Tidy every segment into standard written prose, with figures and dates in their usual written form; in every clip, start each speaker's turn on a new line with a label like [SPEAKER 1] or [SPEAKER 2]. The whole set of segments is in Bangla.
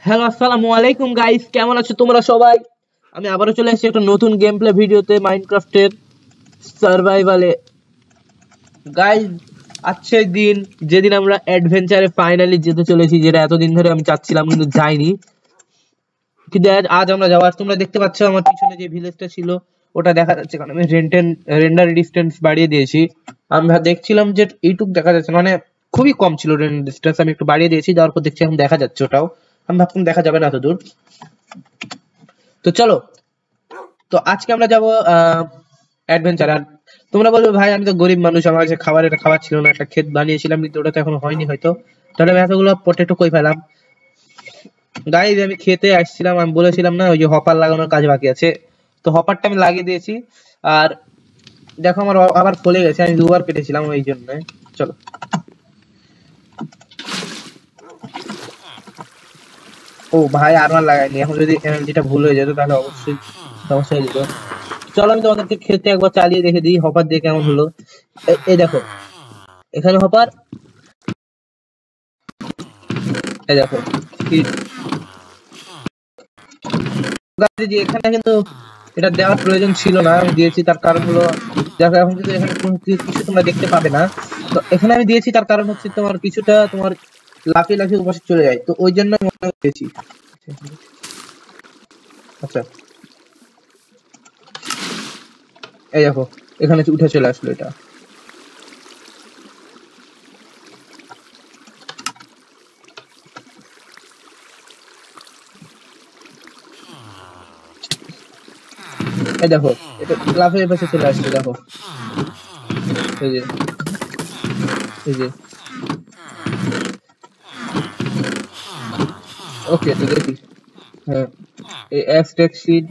[SPEAKER 1] হ্যালো আসসালামু আলাইকুম গাইস, কেমন আছো তোমরা সবাই? আমি আবারও চলে এসেছি একটা নতুন গেম প্লে ভিডিওতে মাইনক্রাফটের সার্ভাইভালে। গাইস, আজকের দিন যেদিন আমরা অ্যাডভেঞ্চারে ফাইনালি যেতে চলেছি, যেটা এতদিন ধরে আমি চাচ্ছিলাম কিন্তু যাইনি। কিন্তু আজ আমরা যাবো। আর তোমরা দেখতে পাচ্ছ আমার পিছনে যে ভিলেজটা ছিল ওটা দেখা যাচ্ছে, কারণ আমি রেন্ডার ডিস্টেন্স বাড়িয়ে দিয়েছি। আমরা দেখছিলাম যে এইটুক দেখা যাচ্ছে, মানে খুবই কম ছিল রেন্ডার ডিস্টেন্স, আমি একটু বাড়িয়ে দিয়েছি, যাওয়ার পর দেখছি এখন দেখা যাচ্ছে ওটাও। আমি ভাবতাম দেখা যাবে না এত দূর। তো চলো, তো আজকে আমরা যাবো অ্যাডভেঞ্চার। আর তোমরা বলবে ভাই আমি তো গরিব মানুষ, আমার কাছে এটা খাবার ছিল না, একটা ক্ষেত বানিয়েছিলাম কিন্তু ওটা তো এখনো হয়নি হয়তো, তাহলে আমি এতগুলো পটেটো কই পেলাম? গাইজ, আমি খেতে আসছিলাম, আমি বলেছিলাম না ওই যে হপার লাগানোর কাজ বাকি আছে, তো হপারটা আমি লাগিয়ে দিয়েছি। আর দেখো আমার আবার ফলে গেছে, আমি দুবার কেটেছিলাম ওই জন্য। চলো, ও ভাই আরমার লাগাইনি, এখন যদি যেটা ভুল হয়ে যেত তাহলে অবশ্যই সমস্যা হয়ে যেত। চলো আমি তোমাদেরকে খেতে একবার চালিয়ে দেখে দিই হপার দিয়ে কেমন হলো। এই দেখো, এখানে হপার, এই দেখো কি যে এখানে কিন্তু এটা দেওয়ার প্রয়োজন ছিল না, আমি দিয়েছি তার কারণ হলো, দেখো এখন কিন্তু এখানে কোনো কিছু তোমরা দেখতে পাবে না। তো এখানে আমি দিয়েছি তার কারণ হচ্ছে তোমার কিছুটা তোমার লাফিয়ে লাফিয়ে উপাসে চলে যায়, তো ওই জন্য আমি মনে দিয়েছি। আচ্ছা, এই দেখো এখানে উঠে চলে আসলো এটা। এই দেখো এটা লাফিয়ে পাশে চলে আসছে, দেখো এই যে, এই যে। ওকে, তো দেখি। হ্যাঁ, এই অ্যাজটেক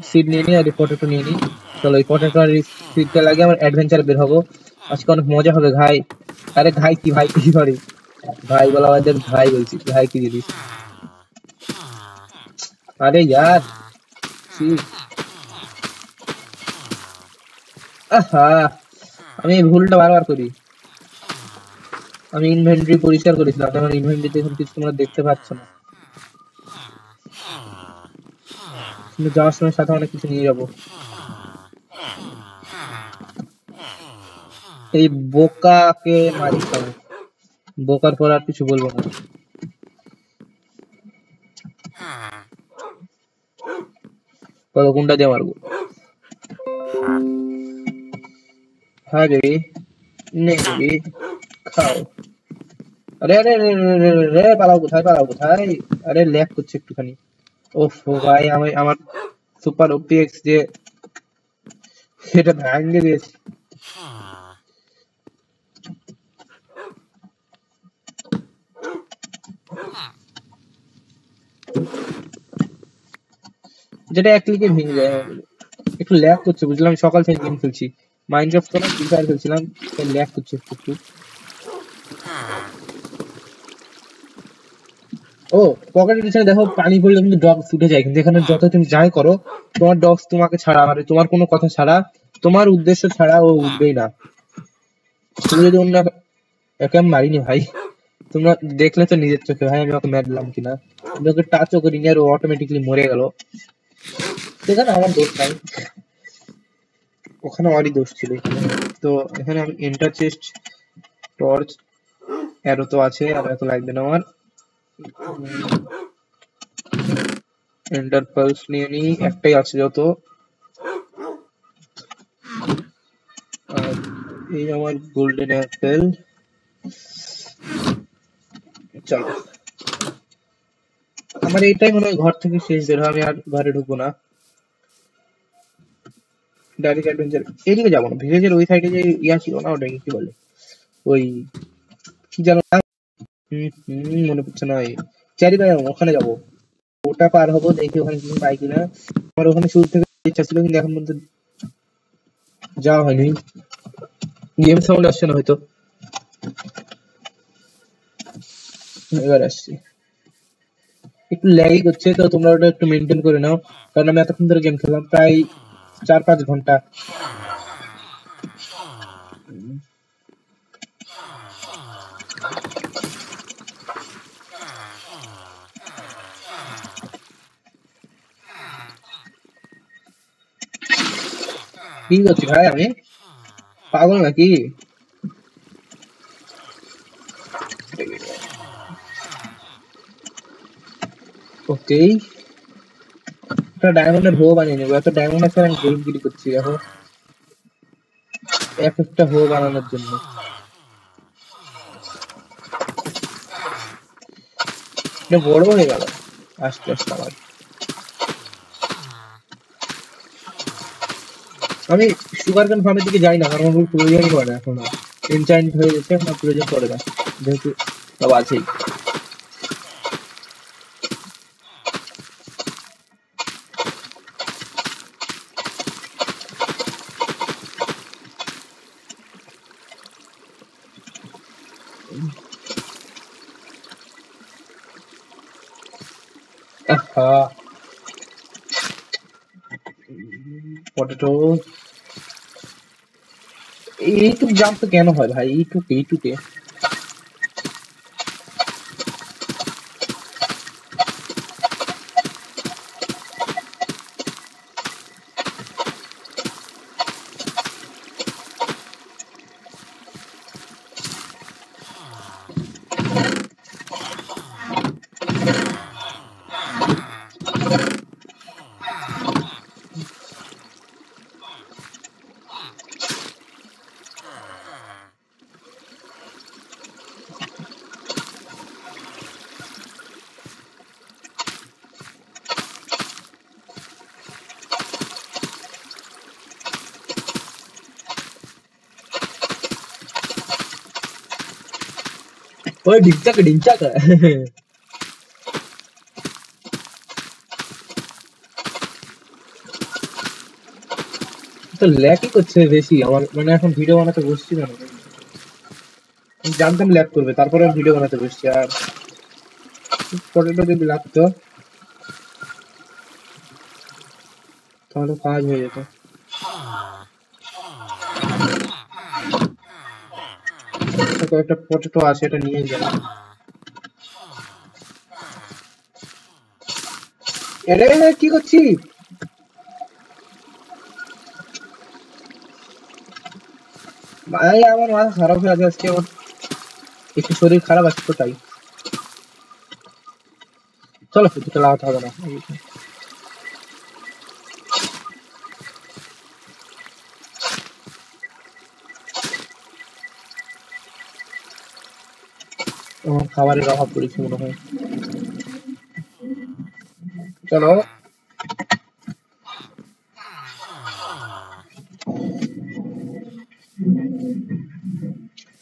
[SPEAKER 1] সিড নিয়ে নিই আর এই পটেটো নিয়ে নিই। চলো এই পটেটো আর সিডটা লাগিয়ে আমার অ্যাডভেঞ্চারে বের হবো। আজকে অনেক মজা হবে ভাই। আরে ভাই কি, ভাই কি সরি, ভাই বলা আমাদের ভাই বলছি, ভাই কি দিদিস? আরে यार, ছি, আহা, আমি এই ভুলটা বারবার করি। আমি ইনভেন্টরি পরিষ্কার করেছিলাম, আমার ইনভেন্টরিতে এখন কিছু তোমরা দেখতে পাচ্ছ না, কিন্তু যাওয়ার সময় সাথে অনেক কিছু নিয়ে যাবো। এই বোকাকে মারি খাবো, বোকার পর আর কিছু বলবো না। বলো কোনটা দিয়ে মারবো? হ্যাঁ বেবি, নে বেবি, খাও। আরে আরে রে রে রে রে রে, পালাও কোথায়, পালাও কোথায়? আরে ল্যাগ করছে একটুখানি। ওফ ভাই, আমি আমার সুপার ওপিএক্স যে সেটা ভাঙিয়ে দিয়েছে। যেটা এক ক্লিকে ভেঙে যায়। একটু ল্যাগ করছে বুঝলাম, সকাল থেকে গেম খেলছি, মাইনক্রাফট তো না, ফ্রি ফায়ার খেলছিলাম, তাই ল্যাগ করছে একটু একটু। ও, পকেট এডিশনে দেখো পানি পড়লে কিন্তু ডগ ফুটে যায়, কিন্তু এখানে যত তুমি যাই করো তোমার ডগ তোমাকে ছাড়া, মানে তোমার কোনো কথা ছাড়া, তোমার উদ্দেশ্য ছাড়া ও উঠবেই না। তুমি যদি অন্য, একে আমি মারিনি ভাই, তোমরা দেখলে তো নিজের চোখে ভাই আমি ওকে মারলাম কিনা। আমি ওকে টাচও করিনি আর ও অটোমেটিক্যালি মরে গেল, সেখানে আমার দোষ নাই, ওখানে আমারই দোষ ছিল এখানে। তো এখানে আমি এন্টার চেস্ট, টর্চ, অ্যারো তো আছে, আর এত লাগবে না আমার। এন্টার পালস নিয়ে নিই, একটাই আছে যত। আর এই আমার গোল্ডেন অ্যাপেল। চলো, আমার এইটাই মনে হয় ঘর থেকে শেষ বের হয়, আমি আর ঘরে ঢুকবো না, ডাইরেক্ট অ্যাডভেঞ্চার। এদিকে যাবো না, ভিলেজের ওই সাইডে যে ইয়া ছিল না, ওটাকে কি বলে, ওই কি জানো নাম? মনে পড়ছে না, ওই চ্যারি বাই, ওখানে যাবো। ওটা পার হবো, দেখি ওখানে কিছু পাই কিনা। আমার ওখানে শুরু থেকে ইচ্ছা ছিল কিন্তু এখন পর্যন্ত যাওয়া হয়নি। গেম সাউন্ড আসছে না হয়তো, এবার আসছে। একটু ল্যাগই করছে, তো তোমরা ওটা একটু মেনটেন করে নাও, কারণ আমি এতক্ষণ ধরে গেম খেললাম, প্রায় 4-5 ঘন্টা। কি করছি ভাই আমি? পাগল নাকি? ওকে, একটা ডায়মন্ডের হো বানিয়ে নেবো। এত ডায়মন্ড আছে আমি গেমগিরি করছি দেখো, এক একটা হো বানানোর জন্য। এটা বড় হয়ে গেল আস্তে আস্তে আমার। আমি সুগার কেন ফার্মের দিকে যাই না, কারণ আমার প্রয়োজনই পড়ে না এখন। এনচাইন্ট হয়ে গেছে, আমার প্রয়োজন পড়ে না, যেহেতু সব আছেই। আহা, পটেটো। এইটুক জাম্প তো কেন হয় ভাই? এইটুকে ওই ডিংচাক ডিংচাক। তো ল্যাকই করছে বেশি আমার, মানে এখন ভিডিও বানাতে বসছি না। আমি জানতাম ল্যাক করবে, তারপরে আমি ভিডিও বানাতে বসছি। আর পটেটো যদি লাগতো তাহলে কাজ হয়ে যেত। কয়েকটা পটেটো আছে, এটা নিয়ে যাবো। এরে কি করছি ভাই? আমার মাথা খারাপ হয়ে আছে আজকে, আমার একটু শরীর খারাপ আছে তো তাই। চলো কিছু লাগাতে হবে না। আমার খাবারের অভাব পড়েছে মনে হয়। চলো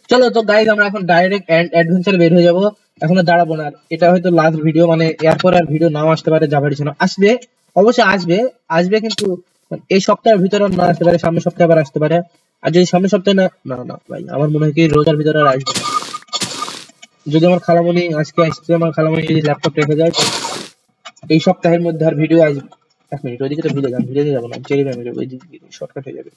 [SPEAKER 1] চলো তো গাইজ, আমরা এখন ডাইরেক্ট অ্যাডভেঞ্চার বের হয়ে যাবো। এখন আর দাঁড়াবো না। এটা হয়তো লাস্ট ভিডিও, মানে এরপর আর ভিডিও নাও আসতে পারে, জাভারি ছিল আসবে, অবশ্যই আসবে। আসবে কিন্তু এই সপ্তাহের ভিতরে না আসতে পারে, সামনের সপ্তাহে আবার আসতে পারে। আর যদি সামনের সপ্তাহে না, না না ভাই, আমার মনে হয় কি রোজার ভিতরে আর আসবে না। যদি আমার খালামণি আজকে আসছে, আমার খালামণি যদি ল্যাপটপ রেখে যায়, তো এই সপ্তাহের মধ্যে আর ভিডিও আসবে। এক মিনিট, ওইদিকে তো ভিডিওতে যাবো না, চেরি ম্যামে যাবো, শর্টকাট হয়ে যাবে।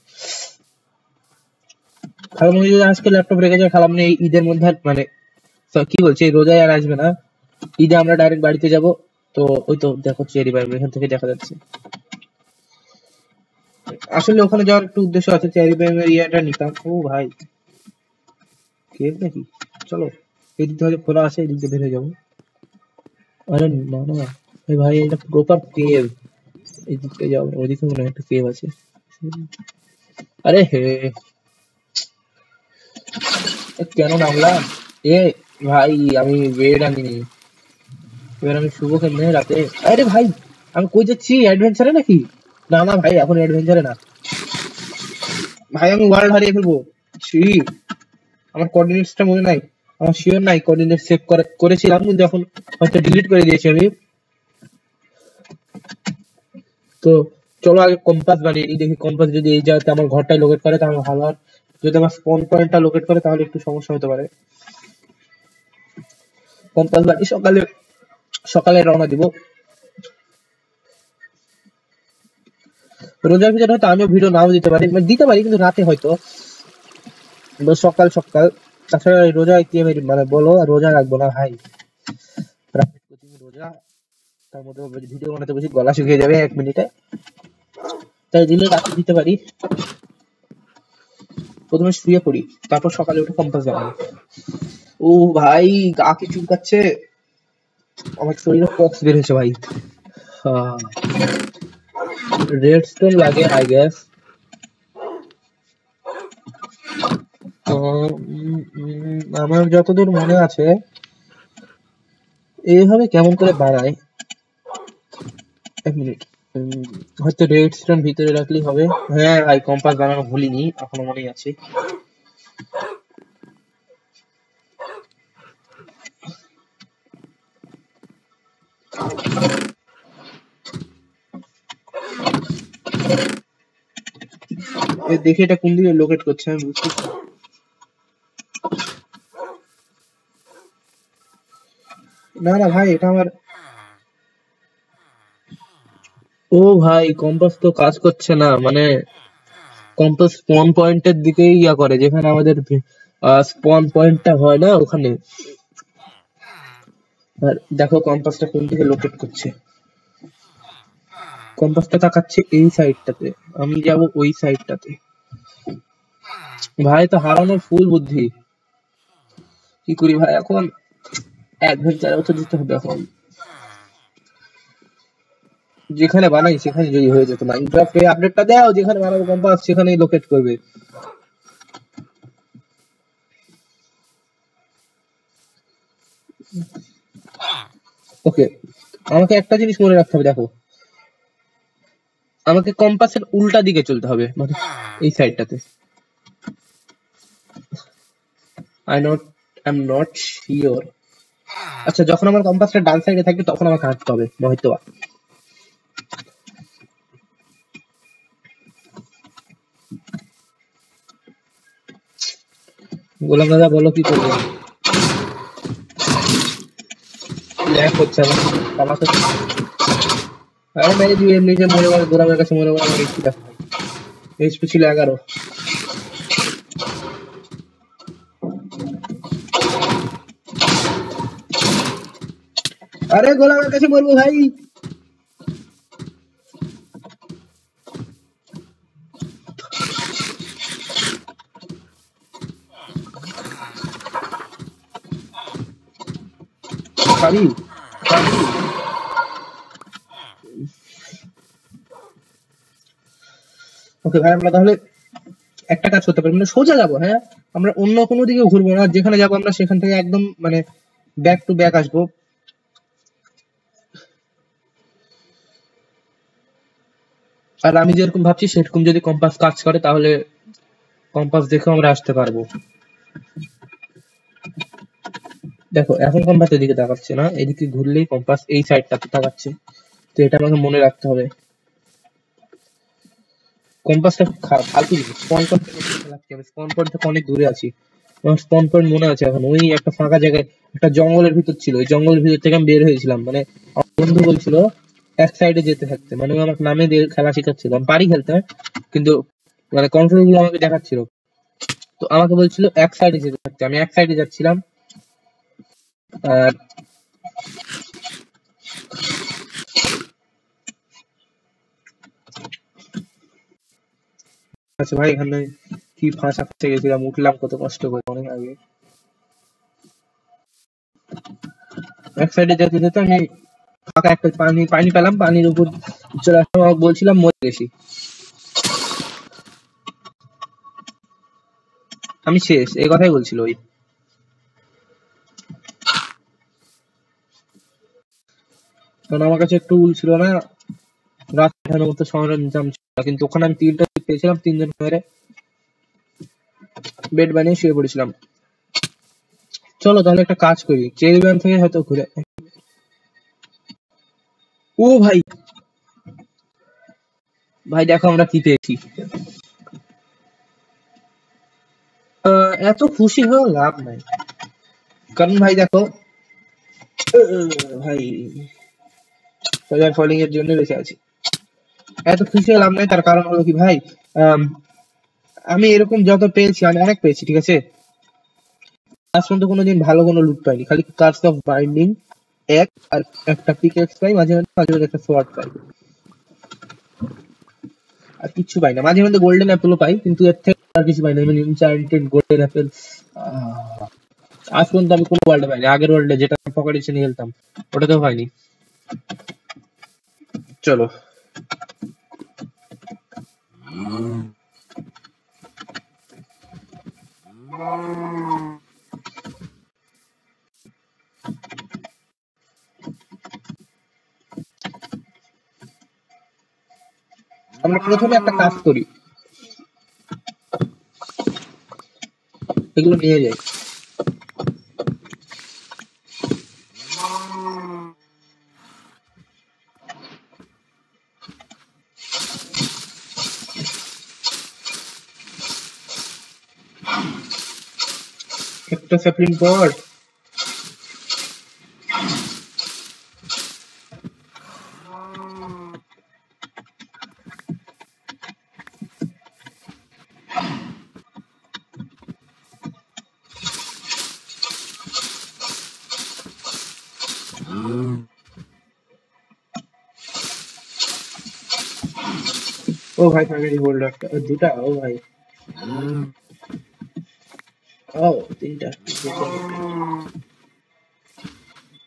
[SPEAKER 1] খালামণি যদি আজকে ল্যাপটপ রেখে যায়, খালামণি এই ঈদের মধ্যে মানে কি বলছে, এই রোজায় আর আসবে না। ঈদে আমরা ডাইরেক্ট বাড়িতে যাব। তো ওই তো দেখো চেরি বাইম এখান থেকে দেখা যাচ্ছে। আসলে ওখানে যাওয়ার একটু উদ্দেশ্য আছে, চেরি বাইমের ইয়েটা নিতাম। ও ভাই, কেভ নাকি? চলো, এই দিক থেকে খোলা আছে, এই দিক দিয়ে বের হয়ে যাবো। আরে না না, এই ভাই এটা প্রপার কেভ। এই দিক থেকে যাবো, ওইদিকে মনে হয় একটা কেভ আছে। আরে হে, কেন নামলাম? এ ভাই, আমি বেড আনিনি। এবার আমি শুভ কেমনে রাতে? আরে ভাই, আমি কই যাচ্ছি? অ্যাডভেঞ্চারে নাকি? না না ভাই, এখন অ্যাডভেঞ্চারে না ভাই, আমি ওয়ার্ল্ড হারিয়ে ফেলবো। ছি, আমার কোঅর্ডিনেটসটা মনে নাই, আমার শিওর নাই কোঅর্ডিনেট সেভ করেছিলাম, কিন্তু এখন হয়তো ডিলিট করে দিয়েছি আমি। তো চলো আগে কম্পাস বানিয়ে নিই, দেখি কম্পাস যদি এই জায়গাতে আমার ঘরটায় লোকেট করে তাহলে ভালো। আর যদি আমার স্পন পয়েন্টটা লোকেট করে তাহলে একটু সমস্যা হতে পারে। কম্পাস বানিয়ে সকালে সকালে রওনা দিব। রোজার ভিতরে হয়তো আমিও ভিডিও নাও দিতে পারি, মানে দিতে পারি কিন্তু রাতে হয়তো, সকাল সকাল। তাছাড়া এই রোজা কি আমি মানে বলো, আর রোজা রাখবো না ভাই। রাতে প্রতিদিন রোজা, তার মধ্যে ভিডিও বানাতে বসে গলা শুকিয়ে যাবে 1 মিনিটে, তাই দিলে রাতে দিতে পারি। প্রথমে শুয়ে পড়ি, তারপর সকালে উঠে কম্পাস বানাবো। ও ভাই, গা কি চুলকাচ্ছে, আমার শরীরে পক্স বের হয়েছে ভাই। রেডস্টোন লাগে আই গেস। আমার যতদূর মনে আছে এইভাবে কেমন করে বাড়ায়, এক মিনিট, হয়তো রেডস্টোন ভিতরে রাখলেই হবে। হ্যাঁ ভাই, কম্পাস বানানো ভুলিনি, এখনো মনেই আছে। দেখে এটা কোন দিকে লোকেট করছে আমি বুঝতে। না না ভাই, এটা আমার, ও ভাই কম্পাস তো কাজ করছে না, মানে কম্পাস স্পন পয়েন্টের দিকেই ইয়া করে, যেখানে আমাদের স্পন পয়েন্টটা হয় না ওখানে। আর দেখো কম্পাসটা কোন দিকে লোকেট করছে, কম্পাসটা তাকাচ্ছে এই সাইডটাতে, আমি যাব ওই সাইডটাতে। ভাই তো হারানোর ফুল বুদ্ধি, কি করি ভাই এখন, অ্যাডভেঞ্চারেও তো দিতে হবে এখন। যেখানে বানাই সেখানে যদি হয়ে যেত, মাইনক্রাফটে আপডেটটা দাও, যেখানে বানাবো কম্পাস সেখানেই লোকেট করবে। ওকে, আমাকে একটা জিনিস মনে রাখতে হবে, দেখো আমাকে কম্পাসের উল্টা দিকে চলতে হবে, মানে এই সাইডটাতে। I am not sure. আচ্ছা, যখন আমার কম্পাসটা ডান সাইডে থাকবে তখন আমাকে হাঁটতে হবে হয়তো। গোলাম দাদা বলো কি করবো, ল্যাগ হচ্ছে আমার, আমাকে আরে মেরে দিও এমনি, যে মনে মনে গোলামের কাছে মনে মনে আমার এইচপি দেখো, এইচপি ছিল 11। আরে গোলামের কাছে মরবো ভাই। পারি পারি। ওকে ভাই, আমরা তাহলে একটা কাজ করতে পারি, মানে সোজা যাবো, হ্যাঁ আমরা অন্য কোনো দিকে ঘুরবো না, যেখানে যাবো আমরা সেখান থেকে একদম মানে ব্যাক টু ব্যাক আসবো। আর আমি যেরকম ভাবছি সেরকম যদি কম্পাস কাজ করে তাহলে কম্পাস দেখে আমরা আসতে পারবো। দেখো এখন কম্পাসের দিকে তাকাচ্ছে না, এদিকে ঘুরলেই কম্পাস এই সাইডটাতে তাকাচ্ছে, তো এটা আমাকে মনে রাখতে হবে। কম্পাসটা ফালতু জিনিস, স্পন পয়েন্ট লাগছে, আমি স্পন পয়েন্ট থেকে অনেক দূরে আছি। আমার স্পন পয়েন্ট মনে আছে এখন, ওই একটা ফাঁকা জায়গায় একটা জঙ্গলের ভিতর ছিল, ওই জঙ্গলের ভিতর থেকে আমি বের হয়েছিলাম, মানে আমার বন্ধু বলছিল এক সাইডে যেতে থাকতে, মানে ও আমাকে নামে দিয়ে খেলা শেখাচ্ছিল, আমি পারি খেলতে কিন্তু মানে কন্ট্রোল গুলো আমাকে দেখাচ্ছিল, তো আমাকে বলছিল এক সাইডে যেতে থাকতে, আমি এক সাইডে যাচ্ছিলাম। আর আচ্ছা ভাই, এখানে কি ফাঁসা ফেসে গেছিলাম, উঠলাম কত কষ্ট করে অনেক আগে। এক সাইডে যেতে যেতে আমি ফাঁকা একটা পানি পানি পেলাম, পানির উপর চলে আসলাম, আমাকে বলছিলাম মরে গেছি, আমি শেষ, এই কথাই বলছিল ওই। কারণ আমার কাছে একটু উল ছিল না, রাত কাটানোর মতো সরঞ্জাম ছিল না, কিন্তু ওখানে আমি তিনটা পেয়েছিলাম, তিনজন মেরে বেড বানিয়ে শুয়ে পড়েছিলাম। চলো তাহলে একটা কাজ করি, চেরি ব্যান থেকে হয়তো ঘুরে, ও ভাই, ভাই দেখো আমরা কি পেয়েছি। এত খুশি হয়ে লাভ নাই, কারণ ভাই দেখো, ভাই ফেজার ফলিং এর জন্য বেঁচে আছি। এত খুশি হয়ে লাভ নাই, তার কারণ হলো কি ভাই, আম, আমি এরকম যত পেয়েছি, আমি অনেক পেয়েছি ঠিক আছে, আজ পর্যন্ত কোনোদিন ভালো কোনো লুট পাইনি, খালি কার্স অফ বাইন্ডিং এক, আর একটা পিকেক্স পাই, মাঝে মাঝে মাঝে মাঝে একটা সোয়ার্ড পাই। আর কিছু পাই না, মাঝে মধ্যে গোল্ডেন অ্যাপেলও পাই, কিন্তু এর থেকে আর কিছু পাই না। মানে এনচান্টেড গোল্ডেন অ্যাপেল আজ পর্যন্ত আমি কোনো ওয়ার্ল্ডে পাইনি। আগের ওয়ার্ল্ডে যেটা পকেটে নিয়ে খেলতাম ওটাতেও পাইনি। চলো আমরা প্রথমে একটা কাজ করি, এগুলো নিয়ে যাই। একটা স্যাপলিং পট, ও ভাই ফাইনালি গোল্ড একটা, দুটা, ও ভাই, ও তিনটা,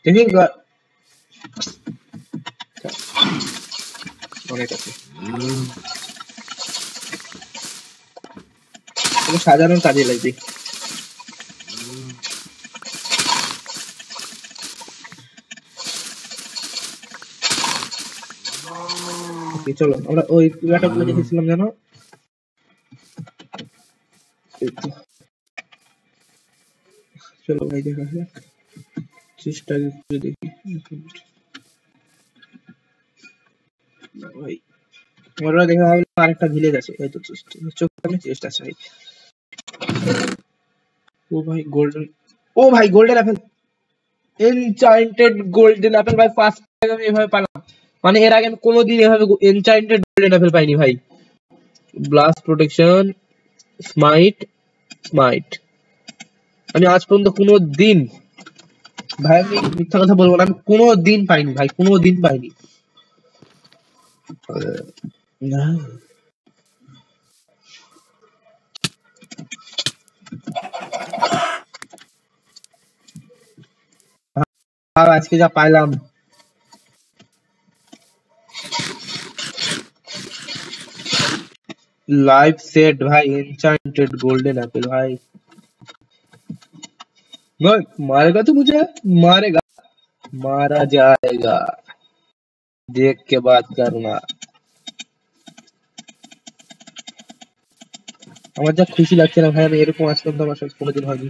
[SPEAKER 1] দেখি অনেক আছে, সাধারণ কাজে লাগবে। চলো আমরা ওই পুরাটা গুলো দেখেছিলাম জানো, চলো ভাই দেখা যাক, চেষ্টা করে দেখি ভাই। ওরা দেখা হবে আরেকটা ভিলেজ আছে, এই তো চেষ্টা আছে ভাই। ও ভাই গোল্ডেন, ও ভাই golden Apple, enchanted golden Apple ভাই, ফার্স্ট টাইম আমি এভাবে পেলাম। মানে এর আগে আমি কোনোদিন এভাবে এনচান্টেড গোল্ডেন অ্যাপেল পাইনি ভাই। ব্লাস্ট প্রোটেকশন, স্মাইট, স্মাইট, আমি আজ পর্যন্ত কোনো দিন, ভাই আমি মিথ্যা কথা বলবো না, আমি কোনো দিন পাইনি ভাই, কোনো দিন পাইনি। আজকে যা পাইলাম, लाइव सेट भाई, एन्चांटेड गोल्डन एप्पल भाई, मारेगा तो मुझे, मारेगा, मारा जाएगा, देख के बात करना। আমার যা খুশি লাগছে না ভাই, আমি এরকম আজ পর্যন্ত আমার সাথে কোনোদিন হয়নি।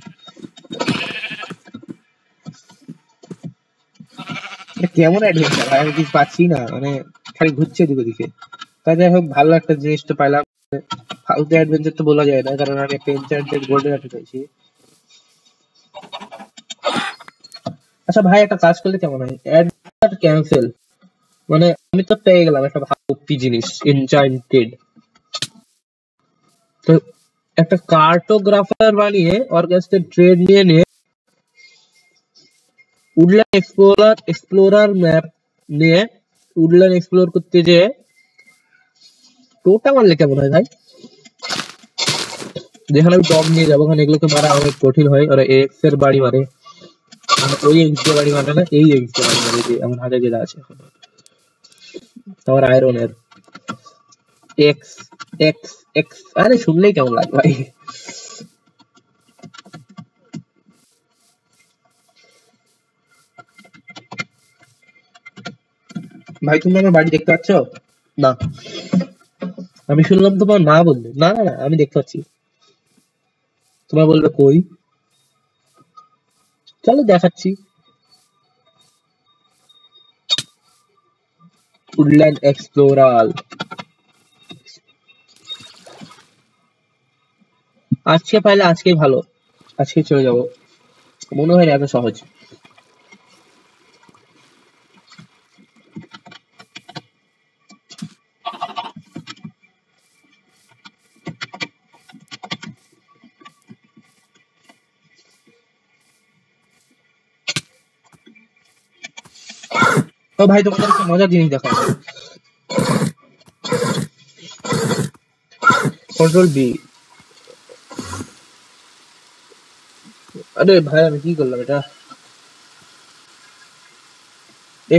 [SPEAKER 1] কেমন অ্যাডভেঞ্চার ভাই, আমি কিছু পাচ্ছি না, মানে খালি ঘুরছে দিকে দিকে। তাই যাই হোক, ভালো একটা জিনিস তো পাইলাম। ফালতু অ্যাডভেঞ্চার তো বলা যায় না, কারণ আমি একটা এনচান্টেড গোল্ডেন অ্যাপেল পাইছি। আচ্ছা ভাই, একটা কাজ করলে কেমন হয়, অ্যাড ক্যান্সেল, মানে আমি তো পেয়ে গেলাম একটা ভালো জিনিস এনচান্টেড, তো একটা কার্টোগ্রাফার বানিয়ে ওর কাছ থেকে ট্রেড নিয়ে নিয়ে উডল্যান্ড এক্সপ্লোরার ম্যাপ নিয়ে উডল্যান্ড এক্সপ্লোর করতে যেয়ে টোটা মারলে কেমন হয় ভাই? যেখানে আমি টপ নিয়ে যাবো, ওখানে এগুলোকে মারা অনেক কঠিন হয়, ওরা এক্স এর বাড়ি মারে, ওই এক্স দিয়ে বাড়ি মারে না, এই এক্স দিয়ে বাড়ি মারে, যে আমার হাতে যেটা আছে তোমার আয়রনের এক্স এক্স এক্স, আরে শুনলেই কেমন লাগে ভাই। ভাই তুমি আমার বাড়ি দেখতে পাচ্ছ? না, আমি শুনলাম তোমার মা বললে, না না না আমি দেখতে পাচ্ছি। তোমার বলবে কই, চলো দেখাচ্ছি। উডল্যান্ড এক্সপ্লোরার, আজকে পাইলে আজকেই ভালো, আজকে চলে যাব, মনে হয় না এত সহজ। তো ভাই তোমাদের একটা মজার জিনিস দেখাবো, কন্ট্রোল বি। আরে ভাই আমি কি করলাম এটা?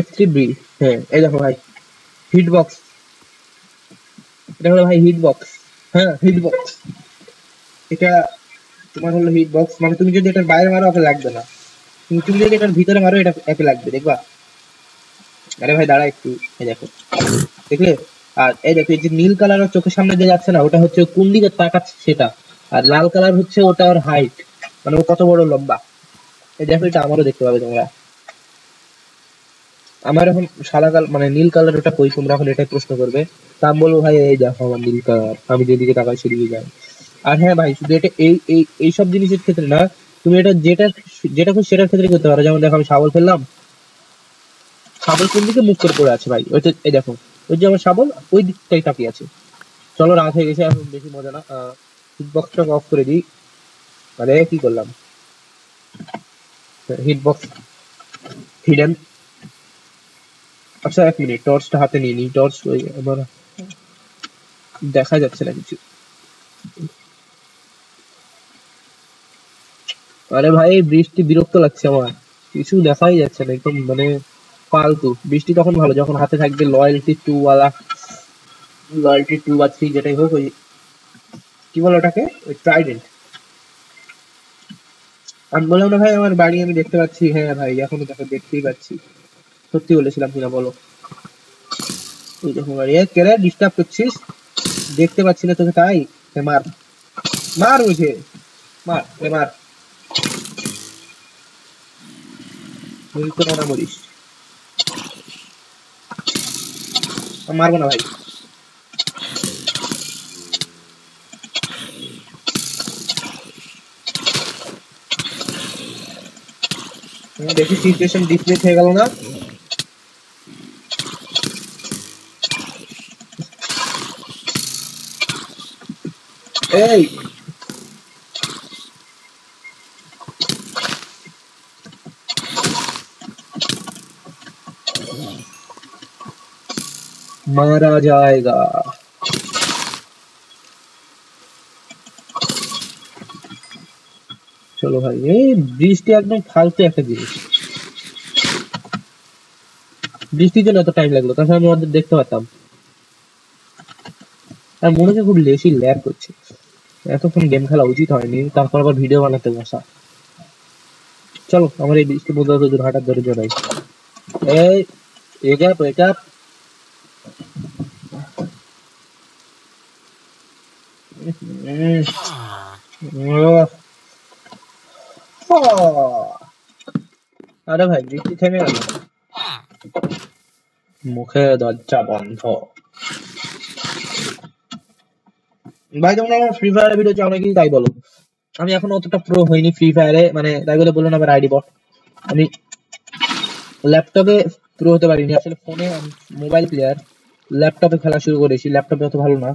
[SPEAKER 1] F3B। হ্যাঁ এই দেখো ভাই, হিট বক্স। এটা হলো ভাই হিট বক্স। হ্যাঁ হিট বক্স। এটা তোমার হলো হিট বক্স, মানে তুমি যদি এটার বাইরে মারো ওকে লাগবে না, কিন্তু তুমি যদি এটার ভিতরে মারো এটা একে লাগবে, দেখবা? আরে ভাই দাঁড়া একটু, এই দেখো, দেখলে? আর এই দেখো, এই যে নীল কালার চোখের সামনে দিয়ে যাচ্ছে না, ওটা হচ্ছে কোন দিকে তাকাচ্ছে সেটা। আর লাল কালার হচ্ছে ওটা ওর হাইট, মানে ও কত বড় লম্বা। এই দেখো, এটা আমারও দেখতে পাবে তোমরা। আমার এখন সাদা কালার মানে নীল কালার, ওটা কই? তোমরা এখন এটাই প্রশ্ন করবে। তা আমি বলবো ভাই এই দেখো আমার নীল কালার, আমি যেদিকে তাকাই সেদিকে যাই। আর হ্যাঁ ভাই, শুধু এটা এই এই এই সব জিনিসের ক্ষেত্রে না, তুমি এটা যেটা যেটা খুশি সেটার ক্ষেত্রে করতে পারো। যেমন দেখো আমি শাবল ফেললাম, শাবল কোন দিকে মুখ করে পড়ে আছে ভাই? ওই তো, এই দেখো, ওই যে আমার শাবল ওই দিকটাই তাকিয়ে আছে। চলো রাত হয়ে গেছে, এখন বেশি মজা না, হিটবক্সটা অফ করে দিই। আরে কি করলাম? হিটবক্স হিডেন। আচ্ছা এক মিনিট, টর্চটা হাতে নিয়ে নিই। টর্চ ওই আমার দেখা যাচ্ছে না কিছু। আরে ভাই বৃষ্টি বিরক্ত লাগছে আমার, কিছু দেখাই যাচ্ছে না একদম, মানে ফালতু। বৃষ্টি তখন ভালো যখন হাতে থাকবে লয়্যালটি টু ওয়ালা, লয়্যালটি টু বা থ্রি যেটাই হোক, ওই কি বলে ওটাকে, ওই ট্রাইডেন্ট। আমি বললাম না ভাই আমার বাড়ি আমি দেখতে পাচ্ছি। হ্যাঁ ভাই এখনো দেখো দেখতেই পাচ্ছি। সত্যি বলেছিলাম কিনা বলো? এই দেখো বাড়ি। কেরে ডিস্টার্ব করছিস? দেখতে পাচ্ছি না তোকে তাই? মার, মার মুঝে, মার মার, মরিস তো না মরিস। মারবো না ভাই। দেখি সিচুয়েশন ডিসপ্লে হয়ে গেল না? এই মারা যায়গা। চলো ভাই, এই বৃষ্টি একদম ফালতু একটা জিনিস। বৃষ্টির জন্য এত টাইম লাগলো, তাছাড়া আমি ওদের দেখতে পারতাম। আর মনে হচ্ছে খুব বেশি ল্যাগ করছে, এতক্ষণ গেম খেলা উচিত হয়নি, তারপর আবার ভিডিও বানাতে বসা। চলো আমার এই বৃষ্টি বলতে তো দূর হাঁটার ধরে জড়াই। এই এগাপ এগাপ। আরে ভাই বৃষ্টি থেমে গেল, মুখে দরজা বন্ধ। ভাই তোমরা আমার ফ্রি ফায়ার ভিডিও চাও নাকি তাই বলো? আমি এখনো অতটা প্রো হইনি ফ্রি ফায়ারে, মানে তাই বলে বলুন আমার আইডি বট। আমি ল্যাপটপে প্রো হতে পারিনি আসলে, ফোনে মোবাইল প্লেয়ার, ল্যাপটপে খেলা শুরু করেছি। ল্যাপটপে অত ভালো না,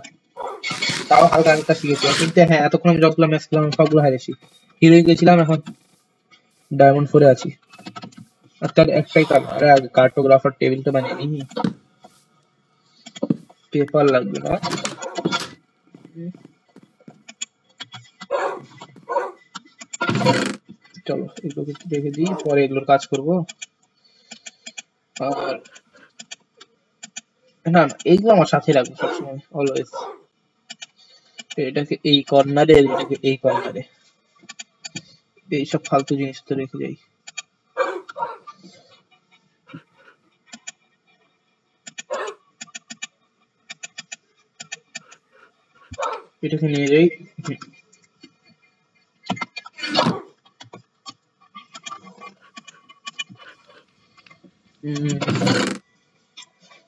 [SPEAKER 1] তাও হালকা হালকা শিখেছি। কিন্তু হ্যাঁ এতক্ষণ আমি যতগুলো ম্যাচ খেলাম সবগুলো হারেছি। হিরোই গেছিলাম, এখন ডায়মন্ড 4 আছি। আর তার একটাই কারণ, আরে আগে কার্টোগ্রাফার টেবিল তো বানিয়ে নি, পেপার লাগবে না। চলো এগুলো একটু দেখে দিই, পরে এগুলোর কাজ করব। আর না না, এইগুলো আমার সাথে রাখবো সবসময়, অলওয়েজ। এটাকে এই কর্নারে, এটাকে এই কর্নারে, এইসব ফালতু জিনিস তো রেখে যাই। এটাকে নিয়ে যাই।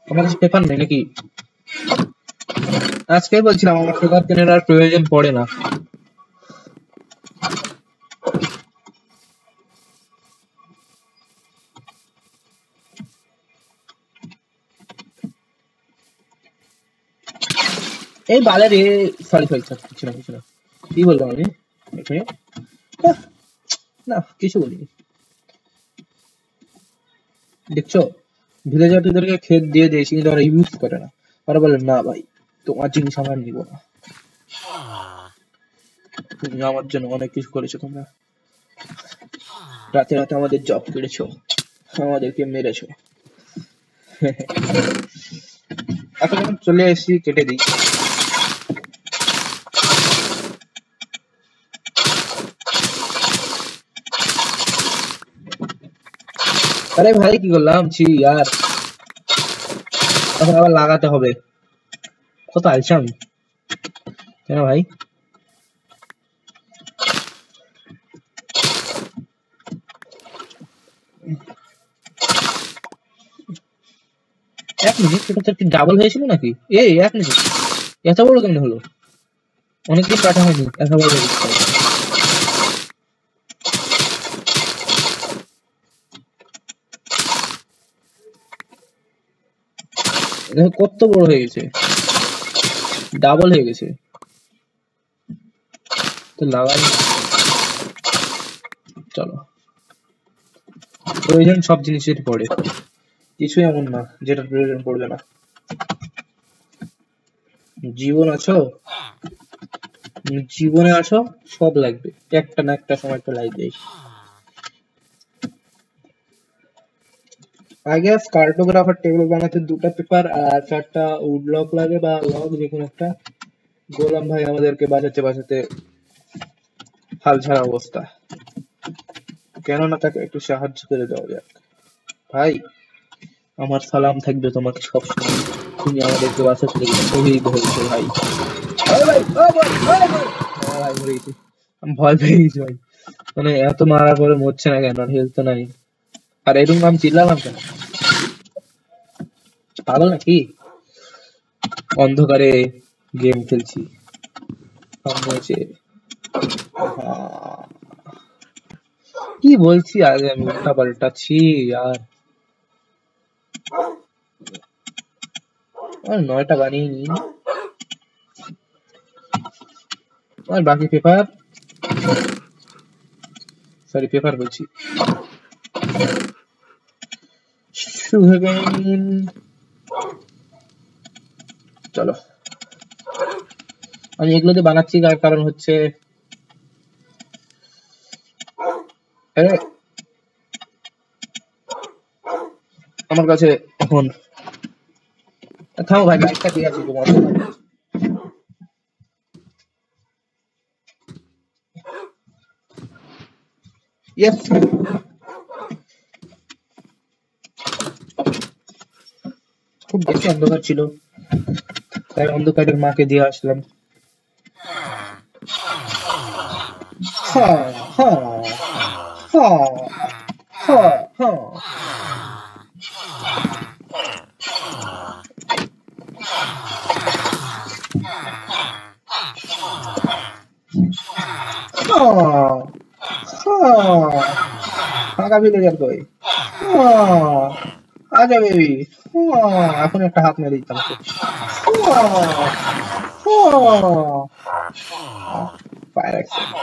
[SPEAKER 1] আমার কাছে পেপার নেই নাকি? আজকেই বলছিলাম আমার পেপার কেনার আর প্রয়োজন পড়ে না। এই বালে রে, সরি সরি, কিছু না কিছু না। কি বললাম আমি? এক মিনিট। আহ, না কিছু বলিনি। দেখছো, ভিলেজারদেরকে খেত দিয়ে দিয়েছি কিন্তু ওরা ইউজ করে না। ওরা বলে না ভাই তোমার জিনিস আমরা নিব না। তুমি আমার জন্য অনেক কিছু করেছো তোমরা। রাতে রাতে আমাদের জব করেছো, আমাদেরকে মেরেছো। এখন যখন চলে এসেছি কেটে দিই। আরে ভাই কি করলাম ছি यार, এখন আবার লাগাতে হবে। কত আলছি আমি, কেন ভাই? এক মিনিট, এটা তো একটু ডাবল হয়েছিল নাকি? এই এক মিনিট, এত বড় কেমন হলো? অনেকদিন কাটা হয়নি, এত বড় হয়ে গেছে। দেখো কত বড় হয়ে গেছে, ডাবল হয়ে গেছে। তো লাগাই, চলো। প্রয়োজন সব জিনিসের পড়ে, কিছুই এমন না যেটা প্রয়োজন পড়বে না। জীবন আছো, জীবনে আছো, সব লাগবে, একটা না একটা সময় তো লাগবে। আগে কার্টোগ্রাফার টেবিল বানাতে দুটো পেপার আর চারটা উড লক লাগে বা লক যে কোনো একটা। গোলাম ভাই আমাদেরকে বাঁচাতে বাঁচাতে হাল ছাড়া অবস্থা, কেননা তাকে একটু সাহায্য করে দেওয়া যাক। ভাই আমার সালাম থাকবে তোমাকে সবসময়, তুমি আমাদেরকে বাঁচাতে গেলে শহীদ হয়েছো ভাই। আরে ভাই, ও ভাই, আরে ভাই, হ্যাঁ ভাই মরে গেছি। আমি ভয় পেয়ে গেছি ভাই, মানে এত মারার পরে মরছে না কেন? হেলথ তো নাই। আর এরকম আমি চিল্লালাম কেন? পাগল নাকি? অন্ধকারে গেম খেলছি, সামনে এসে কি বলছি আগে আমি উল্টা পাল্টাচ্ছি আর। আর 9টা বানিয়ে নি, আর বাকি পেপার, সরি পেপার বলছি, সুগার। চলো, আমি এগুলোতে বানাচ্ছি তার কারণ হচ্ছে আরে, আমার কাছে এখন, থামো ভাই লাইটটা দিয়ে আছি তোমার। ইয়েস, খুব বেশি অন্ধকার ছিল, তাই অন্ধকারের মাকে দিয়ে আসলাম। হ্যাঁ, হ্যাঁ, হ্যাঁ, হ্যাঁ, হ্যাঁ, হ্যাঁ, হ্যাঁ। ফাঁকা ভিলেজার কই? হ্যাঁ, আজা বেবি। হ্যাঁ, এখন একটা হাত মেরে দিতাম তো। হ্যাঁ, হ্যাঁ, ফায়ার অ্যাক্সিডেন্ট,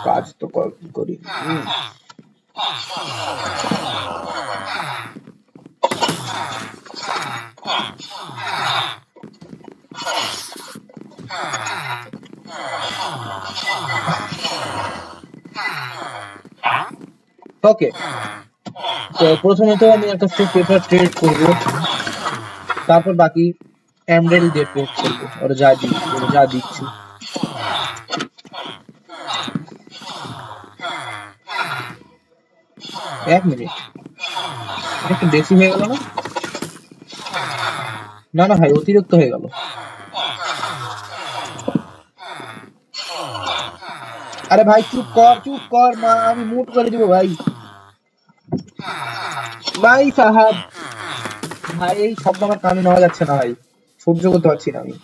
[SPEAKER 1] কাজ তো করি। ওকে, তো প্রথমত আমি একটা পেপার ট্রেড করবো, তারপর বাকি এমব্রয়ডারি দিয়ে ট্রেড করবো, ওরা যা দিচ্ছে। এক মিনিট, এটা একটু বেশি হয়ে গেল না? না না ভাই, অতিরিক্ত হয়ে গেল। আরে ভাই চুপ কর মা, আমি মুট করে দিব ভাই। ভাই সাহাব, ভাই এই শব্দ আমার কানে নেওয়া যাচ্ছে না ভাই, সহ্য করতে পারছি না আমি।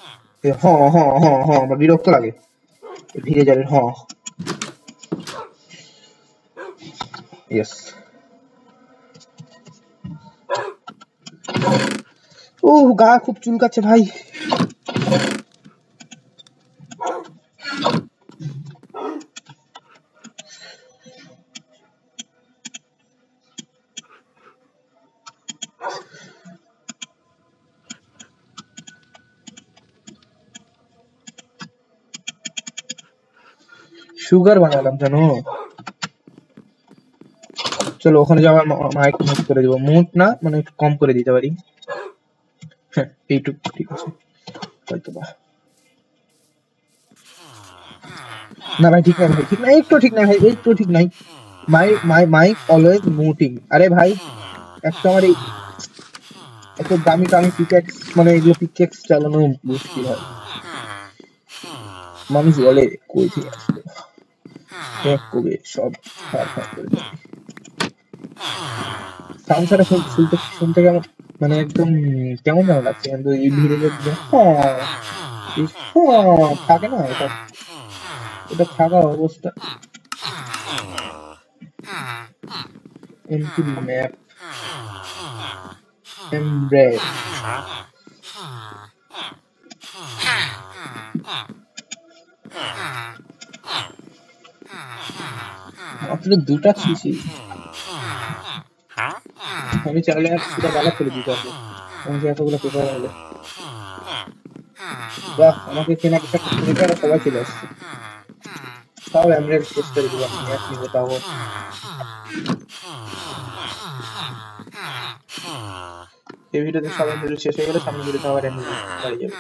[SPEAKER 1] আমার বিরক্ত লাগে ভিড়ে যাবে। ইয়েস। ও গা খুব চুলকাচ্ছে ভাই। সুগার বানালাম জানো। চলো ওখানে যাওয়ার মাইক মুট করে দেবো, মুট না মানে একটু কম করে দিতে পারি। হ্যাঁ এইটুকু ঠিক আছে হয়তো বা। না ভাই ঠিক নাই, ভাই ঠিক নাই, একটু ঠিক নাই ভাই, একটু ঠিক নাই। Mike always muting. আরে ভাই একটা আমার এই এত দামি দামি পিকেক্স মানে এগুলো পিকেক্স চালানো মুশকিল হয়। মানুষ বলে কই থেকে আসলো, এক কবে সব খারাপ খারাপ করে দেবে। সাউন্ড ছাড়া শুনতে কেমন মানে একদম কেমন যেন লাগছে, কিন্তু এই ভিড়ে থাকে না এটা, এটা থাকা অবস্থা। এমটি ম্যাপ এমব্রেড মাত্র দুটা ছিছি, আমি চাইলে আর সেটা বালা করে দিতে পারবো আমাকে এতগুলো পেপার হলে। বাহ আমাকে কেনা কিছু একটা সবাই চলে আসছে, সব এমব্রেড শেষ করে দিলাম এক নিবো তাও। এই ভিডিওতে সব এমব্রেড শেষ হয়ে গেলে সামনে ভিডিওতে আবার এমব্রেড বাড়ি যাবে,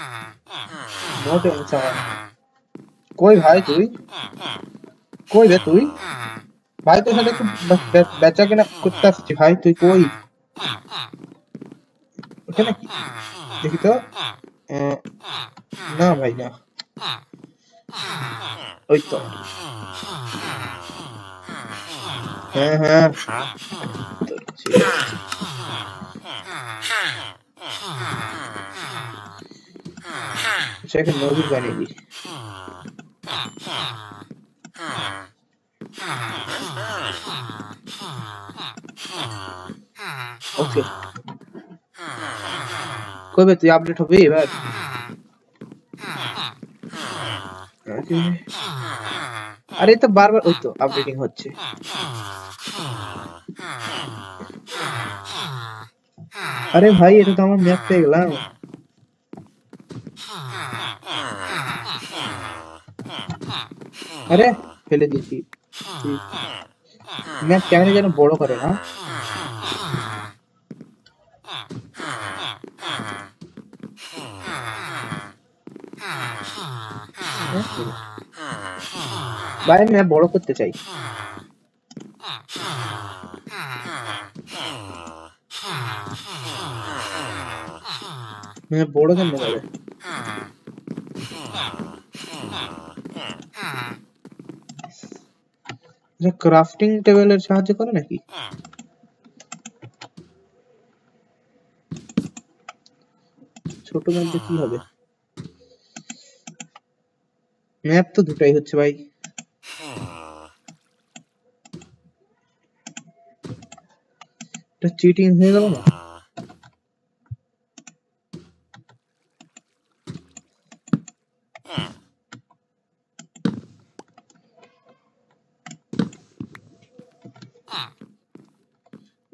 [SPEAKER 1] নো টেনশন। কই ভাই তুই, কই রে তুই ভাই, তোর সাথে একটু বেচা কেনা করতে আসছি ভাই, তুই কই ওখানে দেখি তো। না ভাই না, ওই তো হ্যাঁ হ্যাঁ সেখানে নদী বানিয়ে দিই। ওকে কবে তুই আপডেট হবে এবার? আরে তো বারবার ওই তো আপডেটিং হচ্ছে। আরে ভাই এটা তো আমার ম্যাপ পেয়ে গেলাম। আরে ফেলে দিয়েছি, ম্যাপ কেমন যেন বড় করে না। ভাই ম্যাপ বড় করতে চাই। ম্যাপ বড় কেন হবে? ক্রাফটিং টেবিলের সাহায্য করে নাকি? ছোট ম্যাপে কি হবে? ম্যাপ তো দুটাই হচ্ছে ভাই। এটা চিটিং হয়ে গেল না?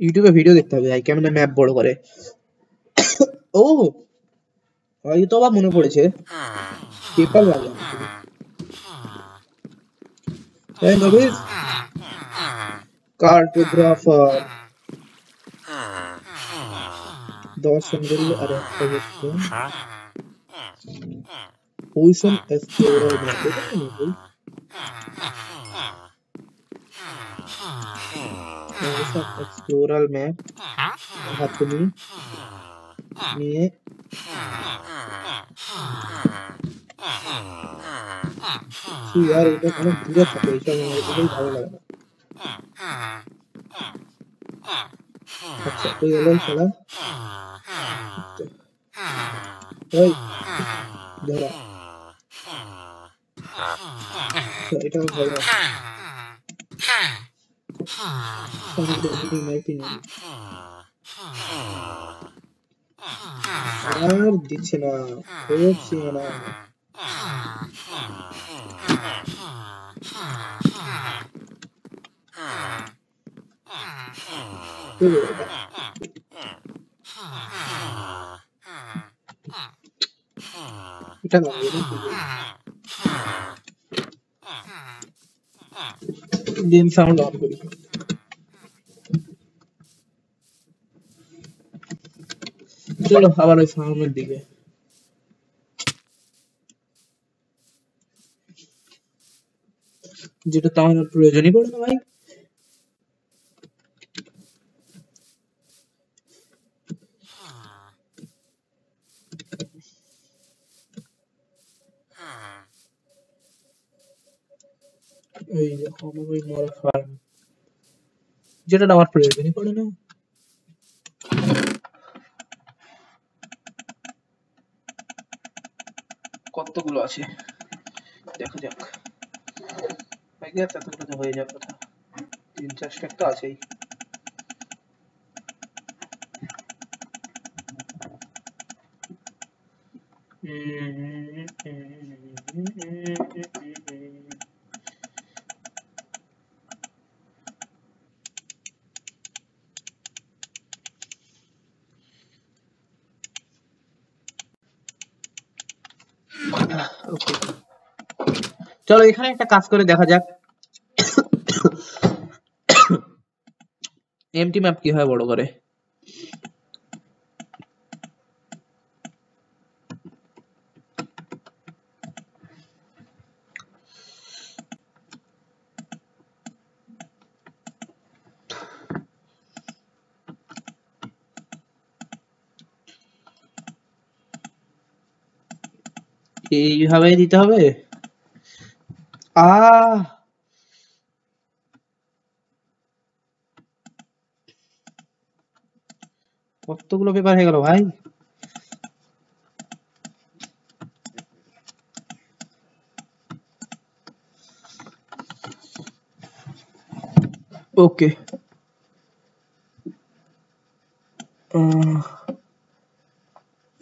[SPEAKER 1] ইউটিউবে ভিডিও দেখতে হবে ভাই কেমন ম্যাপ বড় করে। ও হয়তো বা মনে পড়েছে পেপার লাগে। এই নবিস কার্টোগ্রাফার 10 মিল আর একটা হচ্ছে ওশন এক্সপ্লোরার ম্যাপ। এটা কি বল ওশন এক্সপ্লোরার ম্যাপ হাতে নিয়ে কি यार এটা অনেক দূরে থাকে, এইসব এটাই ভালো লাগে না। আচ্ছা তুই এলো শালা, ওই ধরা এটা ভালো আর দিচ্ছে না, হচ্ছে না। এটা না गेम साउंड ऑन करी चलो আবার ওই সাউন্ডের দিকে যেটা তো আমার প্রয়োজনই পড়ে না ভাই এই দেখো আমার ওই মরা ফার্ম যেটা আমার প্রয়োজনই পড়ে না কতগুলো আছে দেখা যাক ভাই গেছে এতগুলো তো হয়ে যাবে কথা 3-4 স্ট্যাক তো আছেই ওকে চলো এখানে একটা কাজ করে দেখা যাক এমটি ম্যাপ কি হয় বড় করে এইভাবেই দিতে হবে কতগুলো পেপার হয়ে গেল ভাই ওকে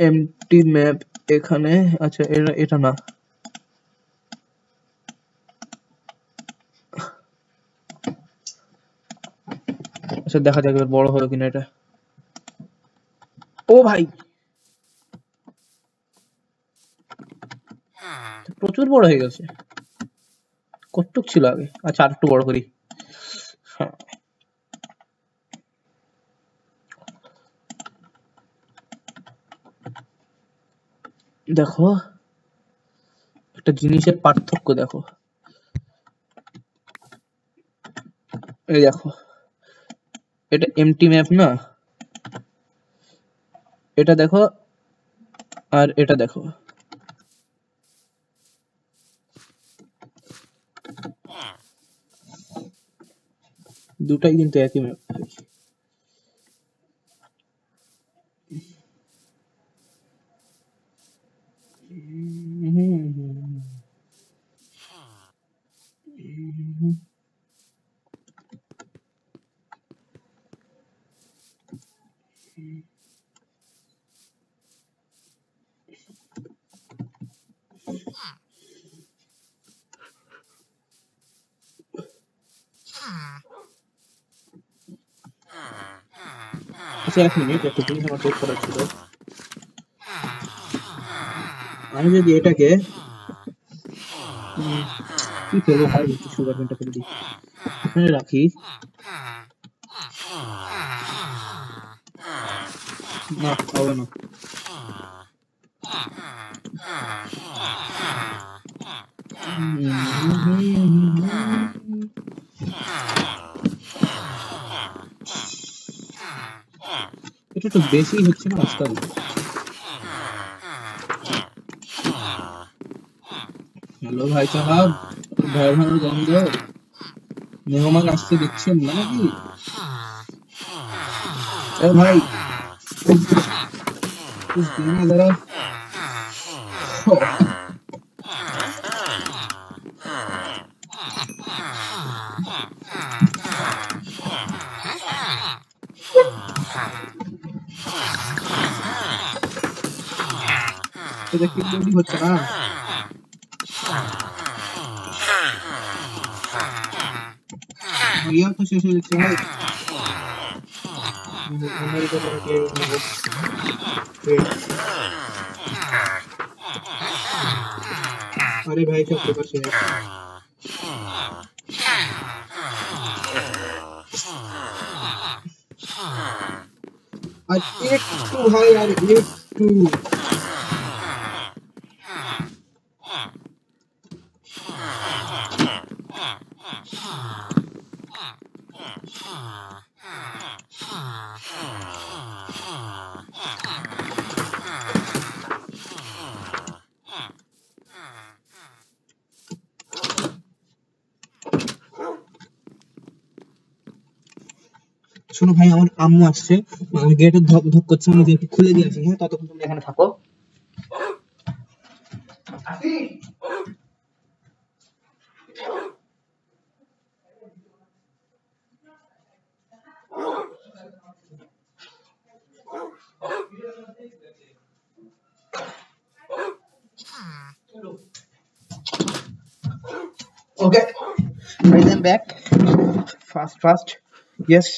[SPEAKER 1] এমটি ম্যাপ এখানে আচ্ছা এটা না আচ্ছা দেখা যাক এবার বড় হলো কিনা এটা ও ভাই প্রচুর বড় হয়ে গেছে কতটুক ছিল আগে আচ্ছা আর একটু বড় করি দেখো একটা জিনিসের পার্থক্য দেখো এই দেখো এটা এমটি ম্যাপ না এটা দেখো আর এটা দেখো দুটাই কিন্তু একই ম্যাপ আচ্ছা এক মিনিট একটা জিনিস আমার চেক করা ছিল আমি যদি এটাকে কি করবো ভাই একটু সুগার পেনটা করে দিই এখানে রাখি না হবে না এটা তো বেশি হচ্ছে না আজকাল हेलो भाई साहब घर घर गंद मेहमान আসছে দেখছেন না নাকি ए भाई कुछ देना जरा এটা কি তৈরি হচ্ছে না ये तो शेष है अमेरिका के अरे भाई क्या पेपर से আর একটু ভাই, আর একটু। শোনো ভাই, আমার আম্মু আসছে, আমি গেটে ধক ধক করছে, আমি গেট খুলে দিয়ে আসি। হ্যাঁ, ততক্ষণ তুমি এখানে থাকো। Okay, I am back fast fast. Yes,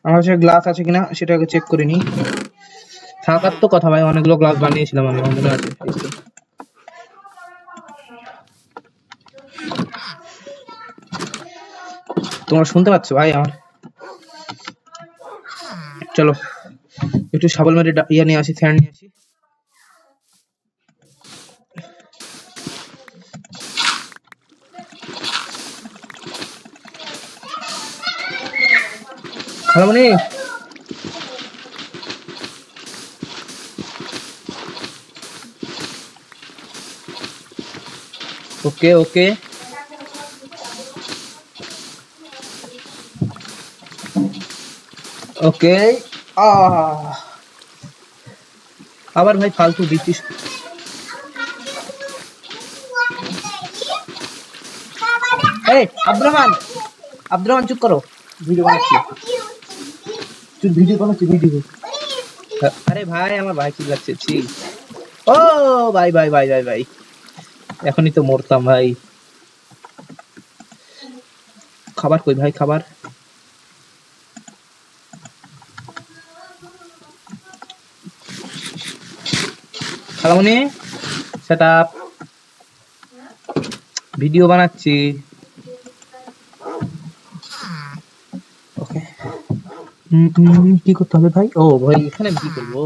[SPEAKER 1] আমার কাছে গ্লাস আছে কিনা সেটা আগে চেক করে নিই। থাকার তো কথা ভাই, অনেকগুলো গ্লাস বানিয়েছিলাম আমি, আমার মনে আছে। তোমরা শুনতে পাচ্ছ ভাই আমার? চলো একটু শাবল মেরে ইয়ে নিয়ে আসি, স্যান্ড নিয়ে আসি। খালামণি, ওকে ওকে, ওকে। আবার ভাই ফালতু দিচ্ছিস। এই আব্দুর রহমান, আব্দুর রহমান চুপ করো, ভিডিও বানাচ্ছি। তুই ভিডিও বানাচ্ছি, ভিডিও। আরে ভাই, আমার ভাই চিল্লাচ্ছে। ছি, ও ভাই ভাই ভাই ভাই ভাই, এখনই তো মরতাম ভাই। খাবার কই ভাই, খাবার? খালামণি সেট আপ, ভিডিও বানাচ্ছি। ওকে, কি করতে হবে ভাই? ও ভাই, এখানে কি করবো?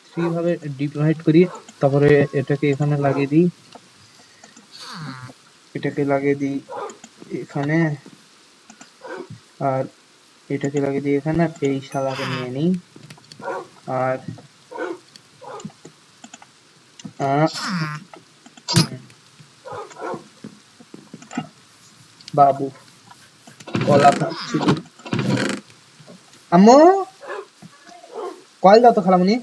[SPEAKER 1] থ্রি ভাবে ডিভাইড করি, তারপরে এটাকে এখানে লাগিয়ে দিই, এটাকে লাগিয়ে দিই এখানে, আর এটাকে লাগিয়ে দিই এখানে, আর এই শালাকে নিয়ে নিই। আর বাবু কলা খাচ্ছি। আম্মু কল দাও তো খালামণি।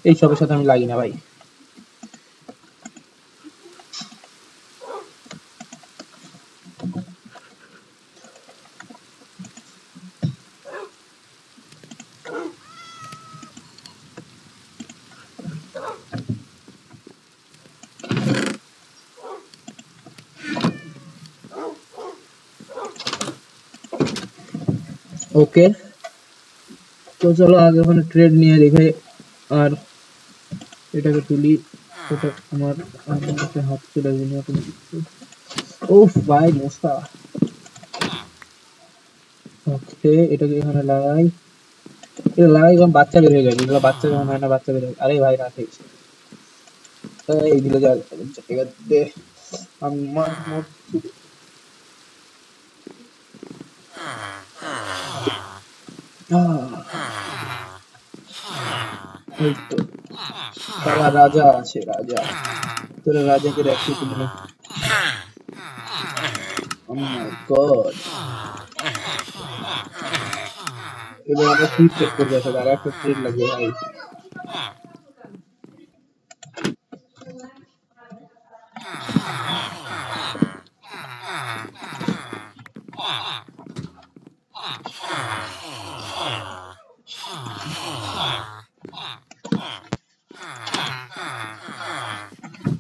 [SPEAKER 1] এই সবের সাথে আমি লাগি না ভাই। ওকে, তো চলো আগে ওখানে ট্রেড নিয়ে রেখে আর এটাকে তুলি। ওটা আমার হাত চলে গেল। ও ভাই মশা। ওকে, এটাকে এখানে লাগাই, এটা লাগাই, কারণ বাচ্চা বের হয়ে যাবে। এগুলো বাচ্চা যখন হয় না, বাচ্চা বের হয়। আরে ভাই রাখে এই দিলে যা জায়গা দে আমার এই তো তারা রাজা আছে, রাজা। তোরা রাজাকে রাখছি তুমি। ও মাই গড, এবার আমরা কি চেক করবো? আসলে আর একটা ট্রেড লাগবে ভাই।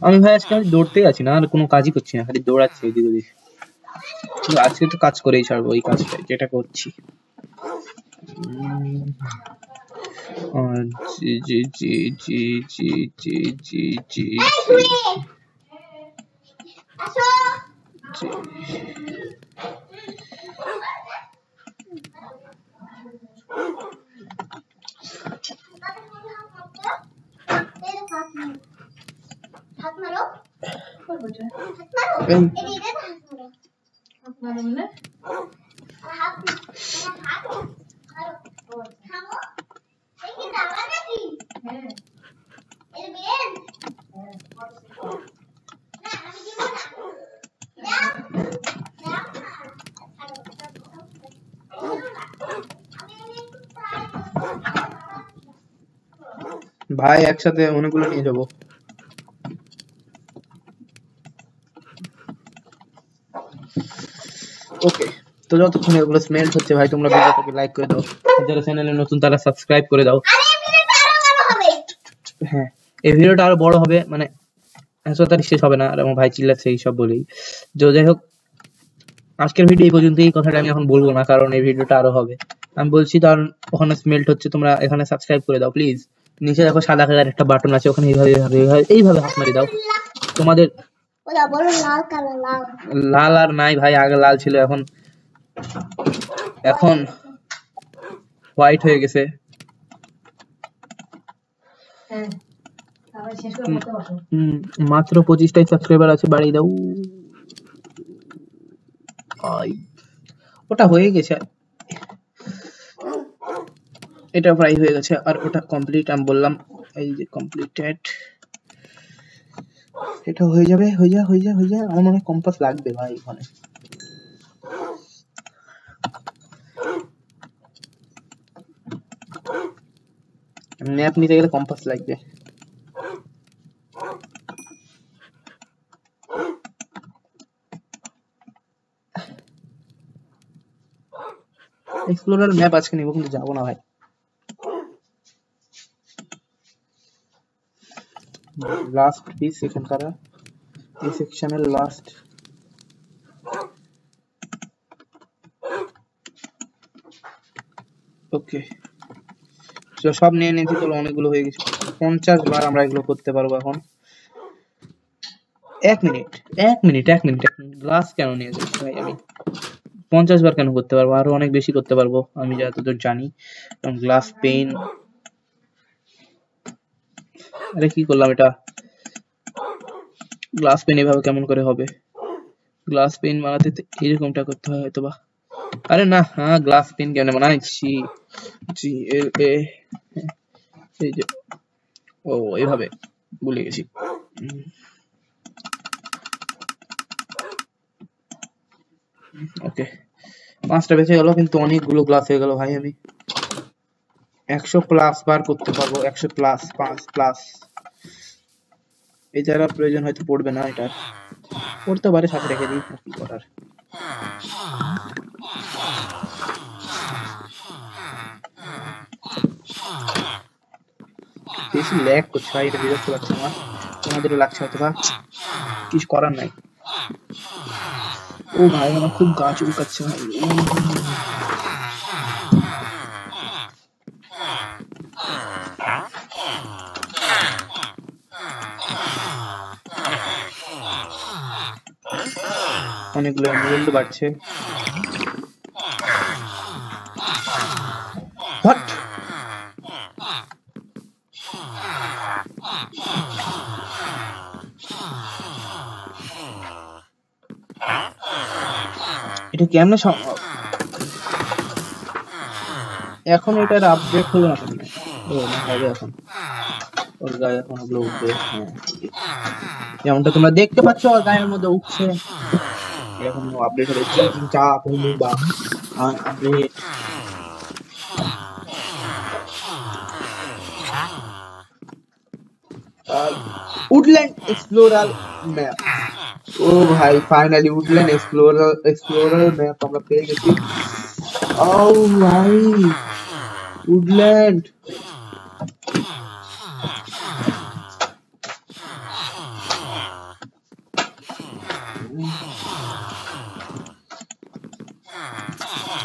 [SPEAKER 1] আমি ভাই আজকে আমি দৌড়তেই আছি না, আর কোনো কাজই করছি না, খালি দৌড়াচ্ছি এদিক ওদিক। কিন্তু আজকে তো কাজ করেই ছাড়বো, ওই কাজটা যেটা করছি। জি জি জি জি জি জি জি জি ভাই একসাথে অনেকগুলো নিয়ে যাবো। ওকে, তো যতক্ষণ এগুলো স্মেল্ট হচ্ছে ভাই, তোমরা ভিডিওটাকে লাইক করে দাও, যারা চ্যানেলে নতুন তারা সাবস্ক্রাইব করে দাও। হ্যাঁ, এই ভিডিওটা আরো বড় হবে, মানে এত তাড়াতাড়ি শেষ হবে না, আর আমার ভাই চিল্লাচ্ছে এইসব বলেই। যাই হোক, আজকের ভিডিও এই পর্যন্ত। এই কথাটা আমি এখন বলবো না, কারণ এই ভিডিওটা আরো হবে। আমি বলছি কারণ ওখানে স্মেল্ট হচ্ছে, তোমরা এখানে সাবস্ক্রাইব করে দাও প্লিজ। নিচে দেখো সাদা কালার একটা বাটন আছে, ওখানে এইভাবে হাত মারি দাও। তোমাদের লাল আর নাই ভাই, আগে লাল ছিল, এখন হোয়াইট হয়ে গেছে। মাত্র 25টাই সাবস্ক্রাইবার আছে, বাড়িয়ে দাও। ওটা হয়ে গেছে, এটা প্রায় হয়ে গেছে, আর ওটা কমপ্লিট। আমি বললাম এই যে কমপ্লিটেড, এটা হয়ে যাবে। হয়ে যা। আমার মনে হয় কম্পাস লাগবে ভাই ওখানে। ম্যাপ নিতে গেলে কম্পাস লাগবে। এক্সপ্লোরার ম্যাপ আজকে নিব, কিন্তু যাবো না ভাই। লাস্ট পিস এখানকার, এই সেকশনের লাস্ট। ওকে, সব নিয়ে নিয়েছি, চলো অনেকগুলো হয়ে গেছে। 50 বার আমরা এগুলো করতে পারবো এখন। 1 মিনিট গ্লাস কেন নিয়ে যাচ্ছি ভাই আমি? 50 বার কেন করতে পারবো? আরো অনেক বেশি করতে পারবো আমি যতদূর জানি। কারণ গ্লাস পেইন, আরে কি করলাম এটা? গ্লাস পেন এভাবে কেমন করে হবে? গ্লাস পেন বানাতে এরকমটা করতে হয় হয়তো বা। আরে না, হ্যাঁ গ্লাস পেন কেন বানাচ্ছি? GLA, এই যে, ও এইভাবে ভুলে গেছি। ওকে, 5টা বেঁচে গেল, কিন্তু অনেকগুলো গ্লাস হয়ে গেল ভাই। আমি 100 প্লাস বার করতে পারবো, 100 প্লাস 5 প্লাস। এই যারা প্রয়োজন হয়তো পড়বে না, এটা পড়তে পারে, সাথে রেখে দিই, কি করার। বেশি ল্যাগ করছে ভাই, এটা বিরক্ত লাগছে আমার, তোমাদেরও লাগছে হয়তো বা, কিছু করার নাই। ও ভাই আমার খুব গা চুলকাচ্ছে ভাই। অনেকগুলো এমরাল্ড বাড়ছে। হোয়াট? এটা কেমনে সম্ভব? এখন এটার আপডেট হলো না কেন? ও না, হবে এখন। ওর গায়ে এখন ওগুলো উঠবে। হ্যাঁ, যেমনটা তোমরা দেখতে পাচ্ছ, ওর গায়ের মধ্যে উঠছে। এখন আপডেট হবে, চাপ হলো বা আপডেট। Woodland explorer map. ও ভাই ফাইনালি উডল্যান্ড এক্সপ্লোরার ম্যাপ আমরা পেয়ে গেছি। ও ভাই উডল্যান্ড,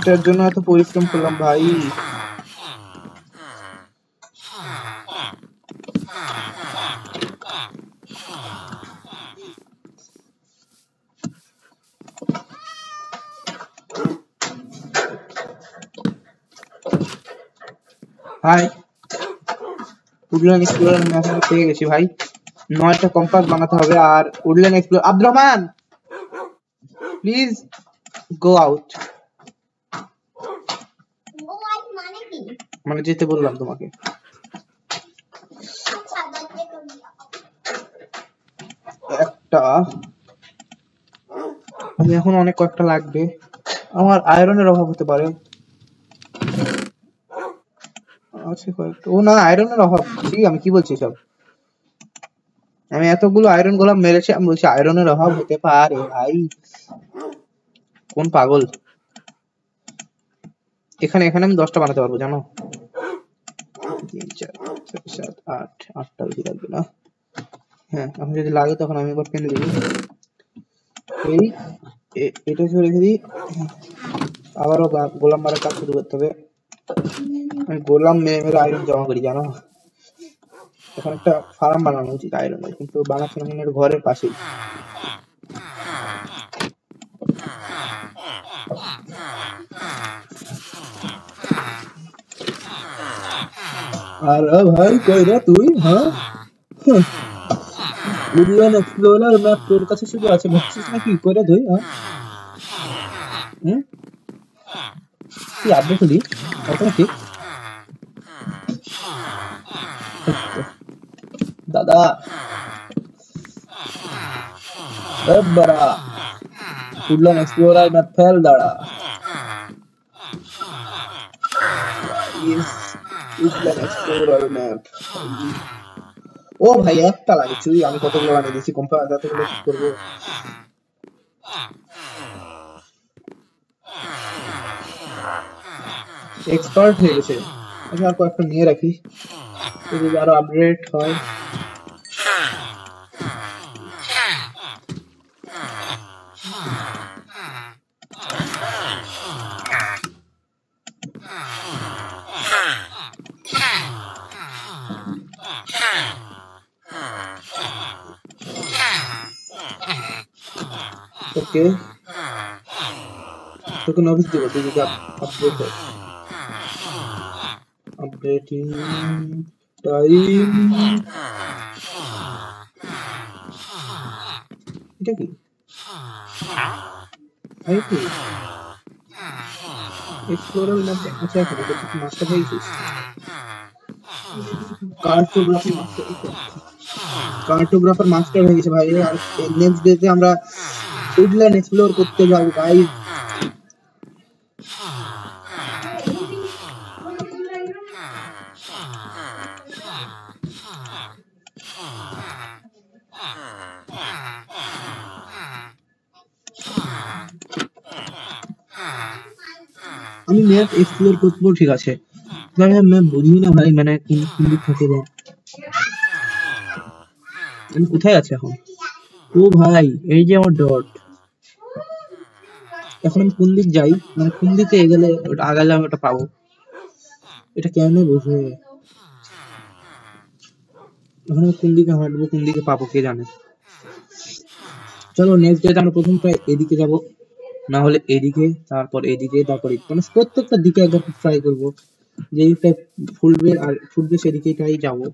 [SPEAKER 2] এটার জন্য এত পরিশ্রম করলাম ভাই। ভাই উডল্যান্ড এক্সপ্লোরার ম্যাপ আমি পেয়ে গেছি ভাই। 9টা কম্পাস বানাতে হবে। আর Woodland explorer, Abdur Rahman please go out. মানে যেতে বললাম তোমাকে। একটা আমি এখন অনেক কয়েকটা লাগবে। আমার আয়রনের অভাব হতে পারে। আছে কয়েকটা। ও না, আয়রনের অভাব। ঠিক, আমি কি বলছি সব। আমি এতগুলো আয়রন গোলাম মেরেছি, আমি বলছি আয়রনের অভাব হতে পারে ভাই। কোন পাগল। এখানে আমি 10টা বানাতে পারবো জানো। 3 4 6 7 8, 8টা বেশি লাগবে না। হ্যাঁ, আমি যদি লাগে তখন আমি একবার কেটে দেবো। এই এটা রেখে দিই। আবারও গোলাম মারার কাজ শুরু করতে হবে। আমি গোলাম মেরে আয়রন জমা করি জানো। এখন একটা ফার্ম বানানো উচিত আয়রনের, কিন্তু বানাচ্ছি না ঘরের পাশেই। আরে ভাই কই রে তুই? হ্যাঁ, উডল্যান্ড এক্সপ্লোরার ম্যাপ তোর কাছে শুধু আছে ভাবছিস নাকি? কই রে তুই? হ্যাঁ, তুই আপডেট হলি অটোমেটিক? দাদা बड़ा उडलैंड एक्सप्लोरर में फैल दाड़ा উডল্যান্ড এক্সপ্লোরার ম্যাপ। ও ভাই একটা লাগে চুই, আমি কতগুলো বানিয়ে দিয়েছি কম্পাস, এতগুলো কি করবো। এক্সপার্ট হয়ে গেছে। আচ্ছা আর কয়েকটা নিয়ে রাখি, যদি আরো আপডেট হয়। ওকে, তোকে নবিস দেবো তুই যদি আপডেট হয়। Updating time. এটা কি? ভাই কি এক্সপ্লোরার ম্যাপ আছে এখন? এটা তুই মাস্টার হয়ে গেছিস? কার্টোগ্রাফার মাস্টার হয়ে গেছে ভাই। আর নেক্সট ডেতে আমরা উডল্যান্ড এক্সপ্লোর করতে যাবো গাইস। আমি ম্যাপ এক্সপ্লোর করবো ঠিক আছে, আমি ম্যাপ বুঝি না ভাই, মানে কোন দিক থেকে যায়। আমি কোথায় আছি এখন? ও ভাই এই যে আমার ডট। এখন আমি কোন দিক যাই, মানে কোন দিকে গেলে ওটা আগালে আমি ওটা পাবো? এটা কেমনে বুঝবে? এখন আমি কোন দিকে হাঁটবো, কোন দিকে পাবো কে জানে। চলো নেক্সট ডেতে আমরা প্রথমটা এদিকে যাব, না হলে এদিকে, তারপর এদিকে, তারপর মানে প্রত্যেকটা দিকে একবার ট্রাই করবো। যে দিকটা ফুলবে আর ফুটবে সেদিকেই যাবো।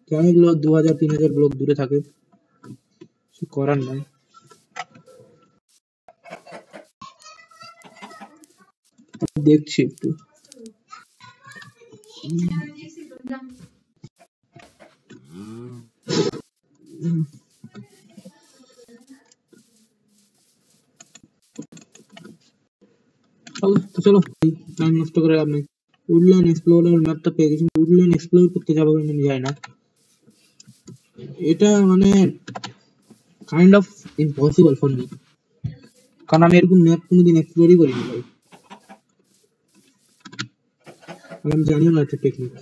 [SPEAKER 2] কেন এগুলো 2000-3000 ব্লক দূরে থাকে, কিছু করার নাই। দেখছি একটু। চলো টাইম নষ্ট করে লাভ নেই। উডল্যান্ড এক্সপ্লোরার ম্যাপটা পেয়ে গেছি, উডল্যান্ড এক্সপ্লোর করতে যাবো কিন্তু আমি যাই না। এটা মানে kind of impossible for me, কারণ আমি এরকম ম্যাপ কোনোদিন এক্সপ্লোরই করিনি ভাই। আমি জানিও না একটা টেকনিক।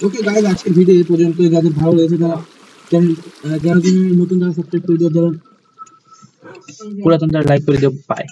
[SPEAKER 2] ওকে গাইস, আজকের ভিডিও এই পর্যন্ত। যাদের ভালো লেগেছে তারা চ্যানেল, যারা নতুন তারা সাবস্ক্রাইব করে দিও, যারা পুরাতন তারা লাইক করে দিও। বাই।